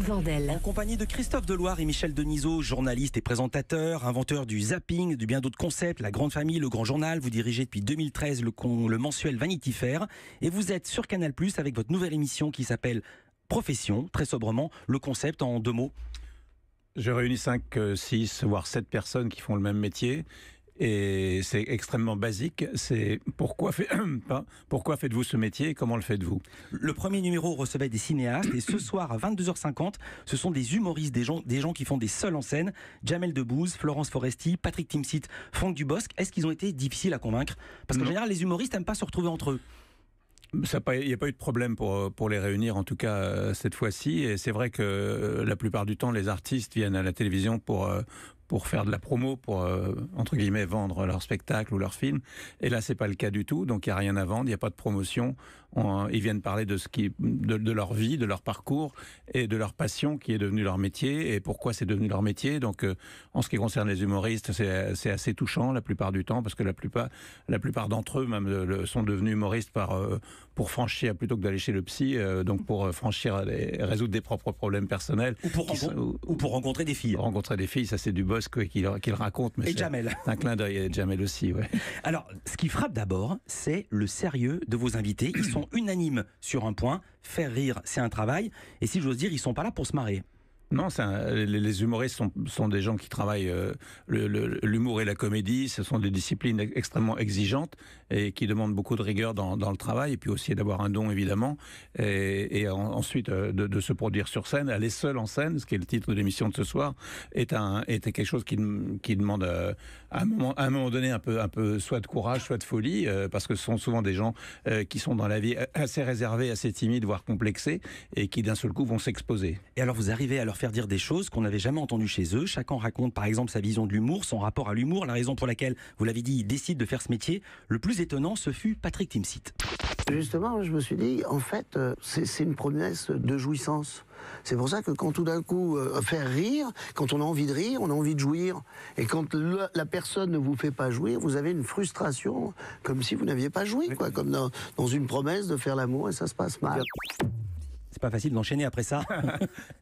Blandel. En compagnie de Christophe Deloire et Michel Denisot, journaliste et présentateur, inventeur du zapping, de bien d'autres concepts, la grande famille, le grand journal. Vous dirigez depuis 2013 le mensuel Vanity Fair et vous êtes sur Canal+ avec votre nouvelle émission qui s'appelle Profession. Très sobrement, le concept en 2 mots. Je réunis 5, 6, voire 7 personnes qui font le même métier. Et c'est extrêmement basique, c'est pourquoi faites-vous ce métier et comment le faites-vous? Le premier numéro recevait des cinéastes et ce soir à 22h50, ce sont des humoristes, des gens qui font des seuls en scène. Jamel Debbouze, Florence Foresti, Patrick Timsit, Franck Dubosc. Est-ce qu'ils ont été difficiles à convaincre? Parce qu'en général, les humoristes n'aiment pas se retrouver entre eux. Il n'y a pas eu de problème pour les réunir, en tout cas cette fois-ci. Et c'est vrai que la plupart du temps, les artistes viennent à la télévision pour faire de la promo, pour, entre guillemets, vendre leur spectacle ou leur film. Et là, c'est pas le cas du tout. Donc, il n'y a rien à vendre, il n'y a pas de promotion. Ils viennent parler de leur vie, de leur parcours et de leur passion qui est devenue leur métier et pourquoi c'est devenu leur métier. Donc, en ce qui concerne les humoristes, c'est assez touchant la plupart du temps parce que la plupart d'entre eux même sont devenus humoristes pour franchir, plutôt que d'aller chez le psy, donc pour résoudre des propres problèmes personnels. Ou pour rencontrer des filles. Rencontrer des filles, ça c'est du Bosc qui le raconte. Mais et Jamel. Un clin d'œil à Jamel aussi, ouais. Alors, ce qui frappe d'abord, c'est le sérieux de vos invités. Ils sont unanimes sur un point, faire rire, c'est un travail. Et si j'ose dire, ils sont pas là pour se marrer. Non, les humoristes sont des gens qui travaillent l'humour et la comédie. Ce sont des disciplines extrêmement exigeantes et qui demandent beaucoup de rigueur dans le travail et puis aussi d'avoir un don évidemment et ensuite de se produire sur scène. Aller seul en scène, ce qui est le titre de l'émission de ce soir, était quelque chose qui demande à un moment donné un peu soit de courage, soit de folie, parce que ce sont souvent des gens qui sont dans la vie assez réservés, assez timides, voire complexés et qui d'un seul coup vont s'exposer. Et alors vous arrivez à leur faire dire des choses qu'on n'avait jamais entendues chez eux. Chacun raconte par exemple sa vision de l'humour, son rapport à l'humour, la raison pour laquelle, vous l'avez dit, il décide de faire ce métier. Le plus étonnant, ce fut Patrick Timsit. Justement, je me suis dit, en fait, c'est une promesse de jouissance. C'est pour ça que quand tout d'un coup, faire rire, quand on a envie de rire, on a envie de jouir. Et quand la personne ne vous fait pas jouir, vous avez une frustration, comme si vous n'aviez pas joui, quoi, comme dans une promesse de faire l'amour et ça se passe mal. C'est pas facile d'enchaîner après ça.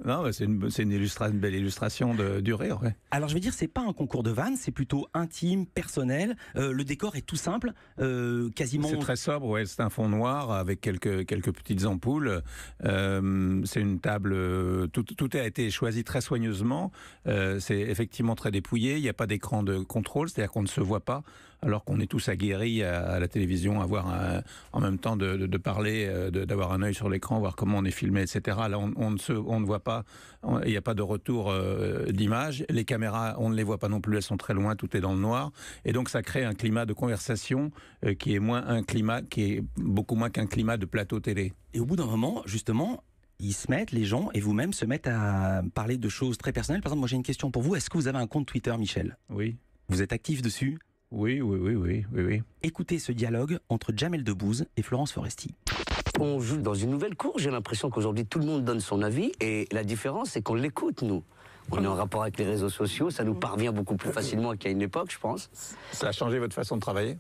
Non, c'est une belle illustration du rire. Ouais. Alors je veux dire, c'est pas un concours de vannes, c'est plutôt intime, personnel. Le décor est tout simple, quasiment. C'est très sobre, ouais. C'est un fond noir avec quelques petites ampoules. C'est une table. Tout a été choisi très soigneusement. C'est effectivement très dépouillé. Il n'y a pas d'écran de contrôle, c'est-à-dire qu'on ne se voit pas, alors qu'on est tous aguerris à la télévision, à voir en même temps de parler, d'avoir un œil sur l'écran, voir comment on est filmé, etc. Là, on ne voit pas, il n'y a pas de retour d'image. Les caméras, on ne les voit pas non plus, elles sont très loin, tout est dans le noir. Et donc, ça crée un climat de conversation qui est beaucoup moins qu'un climat de plateau télé. Et au bout d'un moment, justement, les gens et vous-même se mettent à parler de choses très personnelles. Par exemple, moi j'ai une question pour vous. Est-ce que vous avez un compte Twitter, Michel? Oui. Vous êtes actif dessus? Oui. Écoutez ce dialogue entre Jamel Debbouze et Florence Foresti. On joue dans une nouvelle cour, j'ai l'impression qu'aujourd'hui tout le monde donne son avis et la différence c'est qu'on l'écoute nous. On est en rapport avec les réseaux sociaux, ça nous parvient beaucoup plus facilement qu'à une époque je pense. Ça a changé votre façon de travailler ?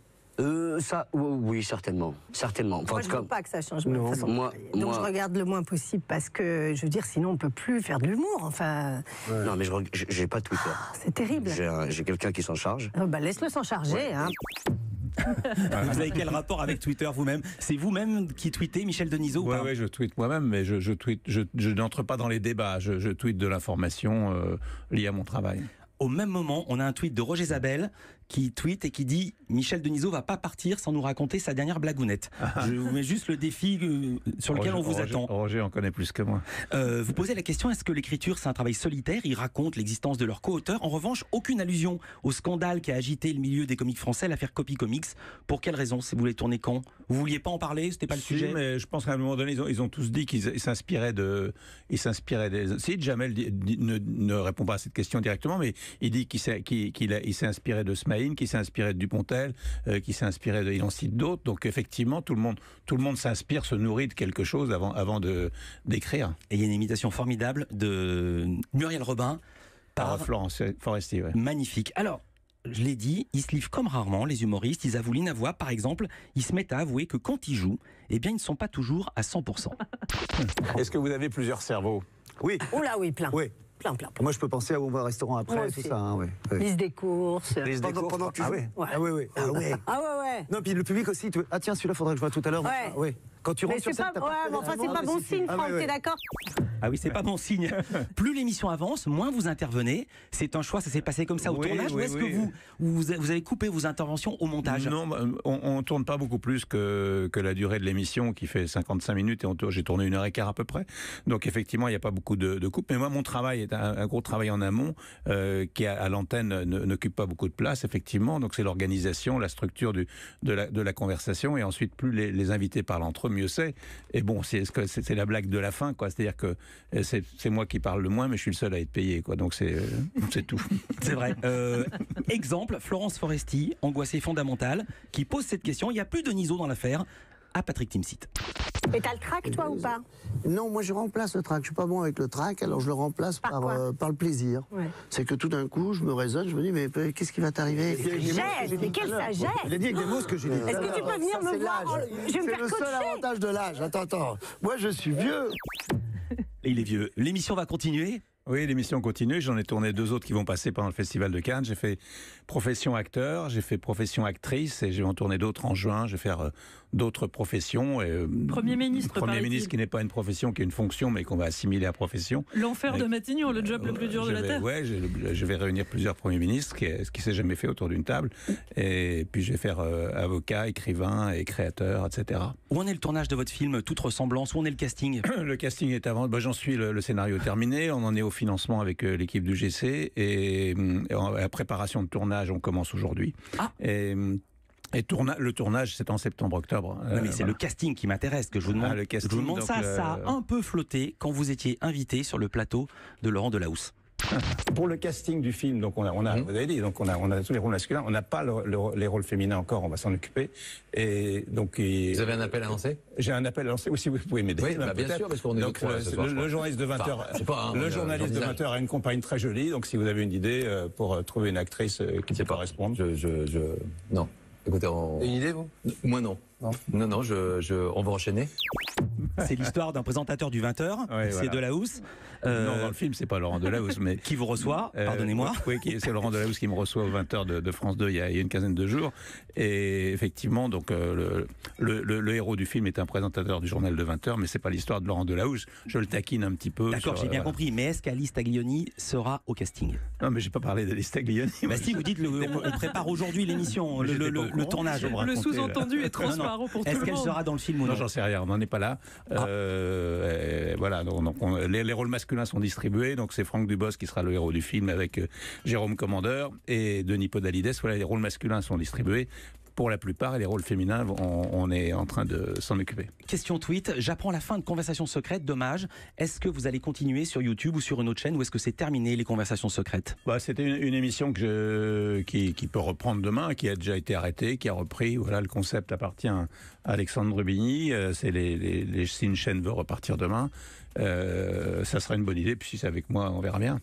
Oui, certainement. Certainement. Moi, je ne veux pas que ça change ma façon de travailler. Donc, je regarde le moins possible parce que, je veux dire, sinon, on ne peut plus faire de l'humour. Enfin. Ouais. Non, mais je n'ai pas Twitter. C'est terrible. J'ai quelqu'un qui s'en charge. Laisse-le s'en charger. Ouais. Hein. Vous avez quel rapport avec Twitter vous-même? C'est vous-même qui tweetez, Michel Denisot? Oui, je tweete moi-même, mais je n'entre pas dans les débats. Je tweete de l'information liée à mon travail. Au même moment, on a un tweet de Roger Zabel qui tweet et qui dit « Michel Denisot va pas partir sans nous raconter sa dernière blagounette ». Je vous mets juste le défi sur lequel on vous attend. Roger en connaît plus que moi. Vous posez la question, est-ce que l'écriture c'est un travail solitaire? Ils racontent l'existence de leur co-auteur. En revanche, aucune allusion au scandale qui a agité le milieu des comics français, l'affaire Copy Comics. Pour quelle raison? Si vous voulez tourner quand? Vous vouliez pas en parler? C'était pas le sujet? Mais je pense qu'à un moment donné, ils ont tous dit qu'ils s'inspiraient des... Si Jamel ne répond pas à cette question directement, mais il dit qu'il s'est inspiré de Smaïn, qu'il s'est inspiré de Dupontel, qu'il s'est inspiré il en cite d'autres. Donc effectivement, tout le monde s'inspire, se nourrit de quelque chose avant d'écrire. Et il y a une imitation formidable de Muriel Robin par Florence Foresti. Ouais. Magnifique. Alors, je l'ai dit, ils se livrent comme rarement, les humoristes. Ils avouent l'inavouable. Par exemple, ils se mettent à avouer que quand ils jouent, eh bien, ils ne sont pas toujours à 100%. Est-ce que vous avez plusieurs cerveaux? Oui. Oula, oui, plein. Oui. Plein. Moi, je peux penser à où on va au restaurant après, tout ça. Hein, oui. Liste des courses. Pendant que tu joues. Ouais. Ah oui. Ah ouais. Ouais. Non, puis le public aussi. Ah tiens, celui-là, faudrait que je vois tout à l'heure. Ouais. Oui. Quand tu rentres sur scène, c'est pas bon signe, Franck, t'es d'accord? Ah oui, c'est pas bon signe. Plus l'émission avance, moins vous intervenez. C'est un choix, ça s'est passé comme ça au tournage, ou est-ce que vous avez coupé vos interventions au montage? Non, on tourne pas beaucoup plus que la durée de l'émission qui fait 55 minutes et j'ai tourné 1h15 à peu près. Donc effectivement, il n'y a pas beaucoup de coupes. Mais moi, mon travail est un gros travail en amont qui à l'antenne n'occupe pas beaucoup de place, effectivement. Donc c'est l'organisation, la structure de la conversation, et ensuite plus les invités parlent entre eux, mieux c'est. Et bon, c'est la blague de la fin, quoi. C'est-à-dire que c'est moi qui parle le moins, mais je suis le seul à être payé, quoi. Donc c'est tout. C'est vrai. Exemple, Florence Foresti, angoissée fondamentale, qui pose cette question. Il n'y a plus de Niso dans l'affaire. À Patrick Timsit. Et t'as le trac, toi, ou pas? Non, moi je remplace le trac. Je suis pas bon avec le trac, alors je le remplace par le plaisir. Ouais. C'est que tout d'un coup, je me raisonne, je me dis, mais qu'est-ce qui va t'arriver? Mais quelle sagesse! Il a dit avec des mots ce que j'ai dit. Est-ce que tu peux venir me voir? Je vais me faire coacher. C'est le seul avantage de l'âge. Attends. Moi, je suis vieux. Et il est vieux. L'émission va continuer? Oui, l'émission continue. J'en ai tourné 2 autres qui vont passer pendant le Festival de Cannes. J'ai fait profession acteur, j'ai fait profession actrice, et je vais en tourner d'autres en juin. Je vais faire d'autres professions. Premier ministre, qui n'est pas une profession, qui est une fonction, mais qu'on va assimiler à profession. L'enfer de Matignon, le job le plus dur de la Terre. Oui, je vais réunir plusieurs premiers ministres, ce qui s'est jamais fait autour d'une table. Et puis je vais faire avocat, écrivain et créateur, etc. Où en est le tournage de votre film, toute ressemblance? Où en est le casting? Le casting est avant. J'en suis le scénario terminé. On en est au financement avec l'équipe du GC, et la préparation de tournage, on commence aujourd'hui. Et le tournage, c'est en septembre-octobre. Oui, mais c'est le casting qui m'intéresse, que je vous demande. Le casting, je vous demande ça a un peu flotté quand vous étiez invité sur le plateau de Laurent Delahousse. Pour le casting du film, donc vous avez dit, donc on a tous les rôles masculins, on n'a pas les rôles féminins encore, on va s'en occuper. Et donc vous avez un appel à lancer? J'ai un appel à lancer. Oui, vous pouvez m'aider. Oui, bien sûr, parce qu'on est donc, le journaliste de 20h, le journaliste de 20h a une compagne très jolie, donc si vous avez une idée pour trouver une actrice qui peut correspondre. Non. Écoutez, Une idée, vous? Moi, non. Non, on va enchaîner. C'est l'histoire d'un présentateur du 20h, c'est Delahousse. Non, dans le film, c'est pas Laurent Delahousse, mais qui vous reçoit, pardonnez-moi. Oui, c'est Laurent Delahousse qui me reçoit au 20h de France 2 il y a une quinzaine de jours. Et effectivement, donc le héros du film est un présentateur du journal de 20h, mais c'est pas l'histoire de Laurent Delahousse. Je le taquine un petit peu. D'accord, j'ai bien compris. Mais est-ce qu'Alice Taglioni sera au casting? Non, mais j'ai pas parlé d'Alice Taglioni. Bah si, vous dites, on prépare aujourd'hui l'émission, le tournage. Le sous-entendu est transparent pour tout le monde. Est-ce qu'elle sera dans le film ou non? Non, j'en sais rien, on n'en est pas là. Voilà, donc les rôles masculins sont distribués, donc c'est Franck Dubosc qui sera le héros du film avec Jérôme Commandeur et Denis Podalides. Voilà, les rôles masculins sont distribués pour la plupart, et les rôles féminins, on est en train de s'en occuper. Question tweet, j'apprends la fin de Conversations secrètes, dommage. Est-ce que vous allez continuer sur YouTube ou sur une autre chaîne, ou est-ce que c'est terminé, les Conversations secrètes? C'était une émission qui peut reprendre demain, qui a déjà été arrêtée, qui a repris. Voilà, le concept appartient à Alexandre Rubini. Si une chaîne veut repartir demain, ça sera une bonne idée, puis si c'est avec moi, on verra bien.